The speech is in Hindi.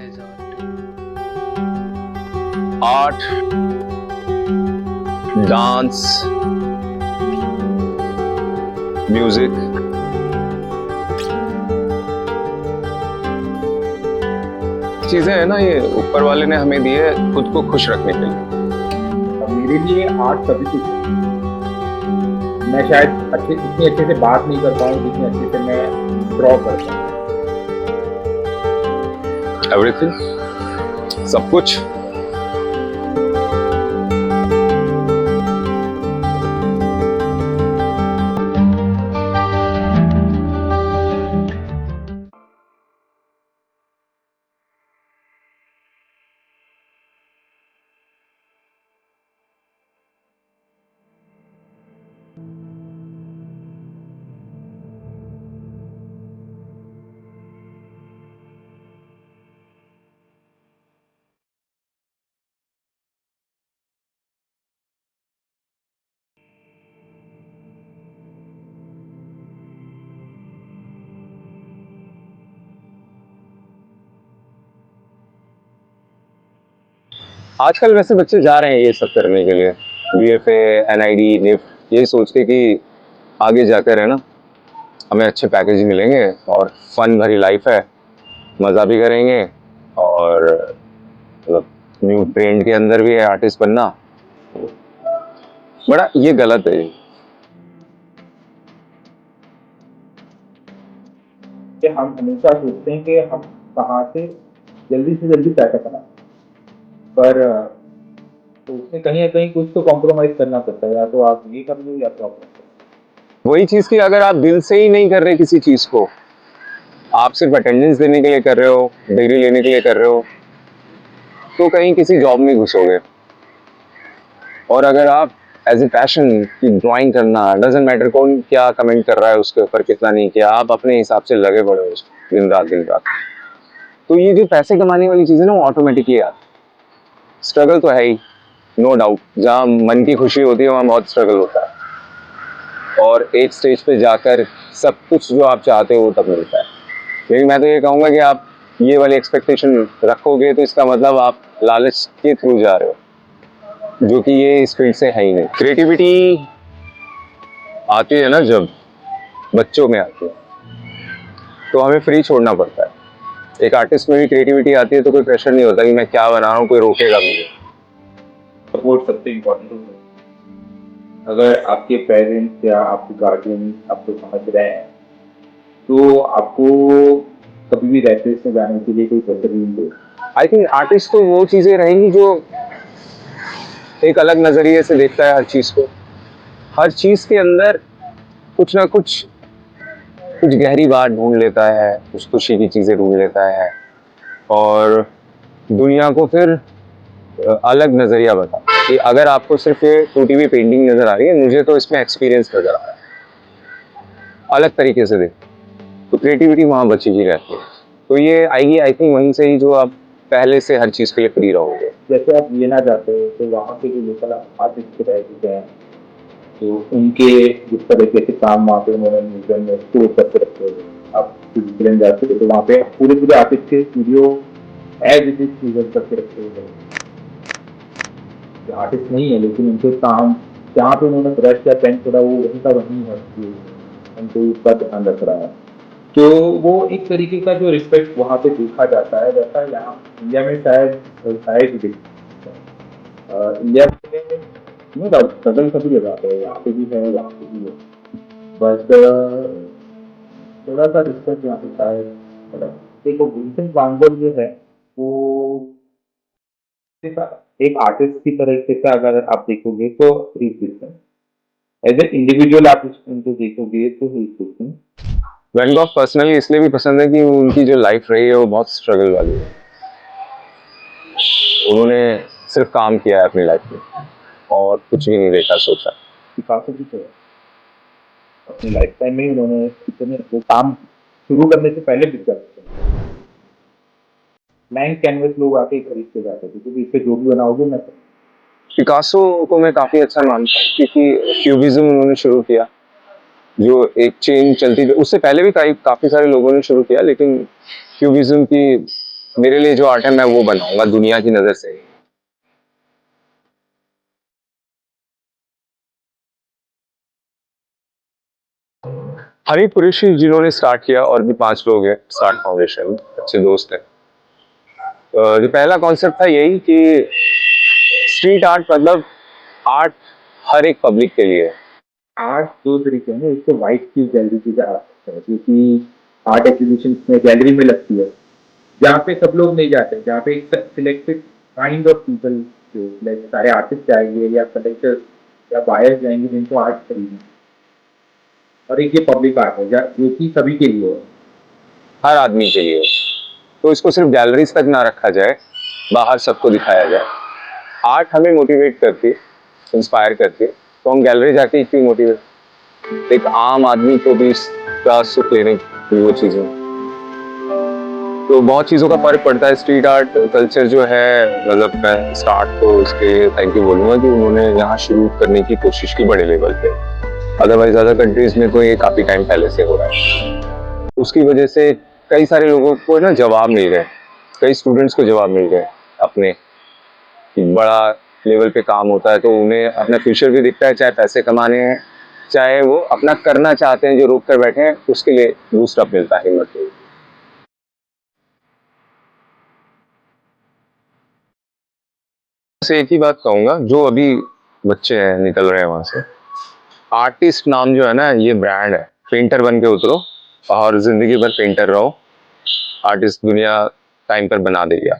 is art? Art, dance, music, चीजें है ना, ये ऊपर वाले ने हमें दी है खुद को खुश रखने के लिए। मेरे लिए आर्ट सभी कुछ है। मैं शायद इतनी अच्छे से बात नहीं कर पाऊँ जितनी अच्छे से मैं ड्रॉ कर पाऊँ। एवरीथिंग, सब कुछ। आजकल वैसे बच्चे जा रहे हैं ये सब करने के लिए, बीएफए, एनआईडी, निफ्ट, ये सोच के कि आगे जाकर है ना हमें अच्छे पैकेज मिलेंगे और फन भरी लाइफ है, मज़ा भी करेंगे और मतलब न्यू ट्रेंड के अंदर भी है आर्टिस्ट बनना। बड़ा ये गलत है। कि हम हमेशा सोचते हैं कि हम कहाँ से जल्दी पैसा कमाएं, पर तो उसमें कहीं ना कहीं कुछ तो कॉम्प्रोमाइज करना पड़ता है। या तो आप ये कर लो या तो आप वही चीज़ की अगर आप दिल से ही नहीं कर रहे किसी चीज़ को, आप सिर्फ अटेंडेंस देने के लिए कर रहे हो, डिग्री लेने के लिए कर रहे हो, तो कहीं किसी जॉब में घुसोगे। और अगर आप एज ए पैशन की ड्राइंग करना, डजेंट मैटर कौन क्या कमेंट कर रहा है उसके ऊपर, कितना नहीं किया, आप अपने हिसाब से लगे पड़े हो दिन रात, तो ये जो पैसे कमाने वाली चीज़ है ना वो ऑटोमेटिकली आती है। स्ट्रगल तो है ही, नो डाउट। जहाँ मन की खुशी होती है वहाँ बहुत स्ट्रगल होता है और एक स्टेज पे जाकर सब कुछ जो आप चाहते हो वो तब मिलता है। लेकिन मैं तो ये कहूँगा कि आप ये वाली एक्सपेक्टेशन रखोगे तो इसका मतलब आप लालच के थ्रू जा रहे हो, जो कि ये इस फील्ड से है ही नहीं। क्रिएटिविटी आती है ना जब बच्चों में आती है तो हमें फ्री छोड़ना पड़ता है। एक आर्टिस्ट में भी क्रिएटिविटी आती है तो कोई प्रेशर नहीं होता कि मैं क्या बना रहा हूँ, कोई रोकेगा मुझे। सपोर्ट सबसे इम्पोर्टेंट होता है। अगर आपके पेरेंट्स या आपके गार्जियन आपको समझ रहे हैं तो आपको कभी भी रेफरेंस में जाने के लिए कोई प्रेशर नहीं दे। आई थिंक आर्टिस्ट तो वो चीज़ें रहेंगी जो एक अलग नज़रिए से देखता है हर चीज़ को, हर चीज़ के अंदर कुछ ना कुछ गहरी बात ढूंढ लेता है, कुछ खुशी की चीज़ें ढूंढ लेता है और दुनिया को फिर अलग नज़रिया बता कि अगर आपको सिर्फ ये टूटी हुई पेंटिंग नज़र आ रही है, मुझे तो इसमें एक्सपीरियंस नज़र आ रहा है, अलग तरीके से देख, तो क्रिएटिविटी वहाँ बची ही रहती है। तो ये आएगी आई थिंक वहीं से ही, जो आप पहले से हर चीज़ के लिए फ्री रहोगे। जैसे आप लेना चाहते हो तो वहाँ पे जो लोकल आर्टिस्ट रह चुके हैं तो उनके जिस तरीके से काम वहाँ पे उन्होंने म्यूजियम में स्टोर करके रखे हुए हैं। आप स्विट्जरलैंड जाते हो तो वहाँ पे पूरे आर्टिस्ट के studio as it is preserve करके रखे हुए हैं। आर्टिस्ट नहीं है लेकिन उनके काम जहाँ पे उन्होंने ब्रश या पेन छोड़ा वो वहीं का वहीं है, उनको उसका ध्यान रख रहा है। तो वो एक तरीके का जो रिस्पेक्ट वहाँ पे देखा जाता है वैसा यहाँ इंडिया में शायद भी इंडिया में नो डाउट स्ट्रगल सभी जगह पे है, यहाँ पे भी है, यहाँ पे भी है, बट थोड़ा सा रिस्पेक्ट यहाँ पे शायद। देखो विंसेंट वैन गॉग जो है वो एक आर्टिस्ट की तरह से अगर आप देखोगे तो एज ए इंडिविजुअल आप उनको देखोगे तो वैन गॉग पर्सनली इसलिए भी पसंद है कि उनकी जो लाइफ रही है वो बहुत स्ट्रगल वाली है। उन्होंने सिर्फ काम किया है अपनी लाइफ में और कुछ भी नहीं देखा सोचा। काफी कुछ है अपनी लाइफ टाइम में उन्होंने इतने वो काम शुरू करने से पहले भी कर ब्लैंक कैनवस लोग आके खरीद के जाते थे क्योंकि इससे जो भी बनाओगे मैं पिकासो को मैं काफ़ी अच्छा मानता हूँ क्योंकि क्यूबिज्म उन्होंने शुरू किया, जो एक चेन चलती थी। उससे पहले भी काफ़ी सारे लोगों ने शुरू किया, लेकिन क्यूबिज्म की मेरे लिए जो आर्ट है मैं वो बनाऊंगा दुनिया की नजर से। हरी कुरैशी जिन्होंने स्टार्ट किया, और भी 5 लोग हैं स्टार्ट फाउंडेशन, अच्छे दोस्त हैं। जो पहला कॉन्सेप्ट था यही कि स्ट्रीट आर्ट मतलब आर्ट हर एक पब्लिक के लिए है। आर्ट दो तरीके हैं, एक तो व्हाइट की गैलरी की जा सकते हैं, जो कि आर्ट एग्जीबिशन में गैलरी में लगती है, जहाँ पे सब लोग नहीं जाते, जहाँ पे एक सिलेक्टेड काइंड ऑफ पीपल, जो लाइक सारे आर्टिस्ट जाएंगे या कलेक्टर्स या बायर्स जाएंगे जिनको आर्ट खरीदना, और एक ये पब्लिक आर्ट है जो कि सभी के लिए है। हर आदमी के लिए। तो इसको सिर्फ गैलरीज तक ना रखा जाए, बाहर सबको दिखाया जाए। आर्ट हमें मोटिवेट करती है, इंस्पायर करती है, तो हम गैलरी जाके क्यों मोटिवेट, एक आम आदमी को भी इसका सुख लेने की वो चीजें। तो बहुत चीज़ों का फर्क पड़ता है। स्ट्रीट आर्ट कल्चर जो है, मतलब मैं स्टार्ट तो उसके थैंक यू बोलूँगा कि उन्होंने यहाँ शुरू करने की कोशिश की बड़े लेवल पे। अदरवाइज अदर कंट्रीज में तो ये काफ़ी टाइम पहले से हो रहा है। उसकी वजह से कई सारे लोगों को ना जवाब मिल गए, कई स्टूडेंट्स को जवाब मिल गए अपने, कि बड़ा लेवल पे काम होता है तो उन्हें अपना फ्यूचर भी दिखता है, चाहे पैसे कमाने हैं, चाहे वो अपना करना चाहते हैं जो रोक कर बैठे हैं, उसके लिए बूस्ट अप मिलता है, हिम्मत मिलती है। बस एक ही बात कहूंगा, जो अभी बच्चे हैं निकल रहे हैं वहां से, आर्टिस्ट नाम जो है ना, ये ब्रांड है। पेंटर बन के उतरो और जिंदगी भर पेंटर रहो, आर्टिस्ट दुनिया टाइम पर बना देगी।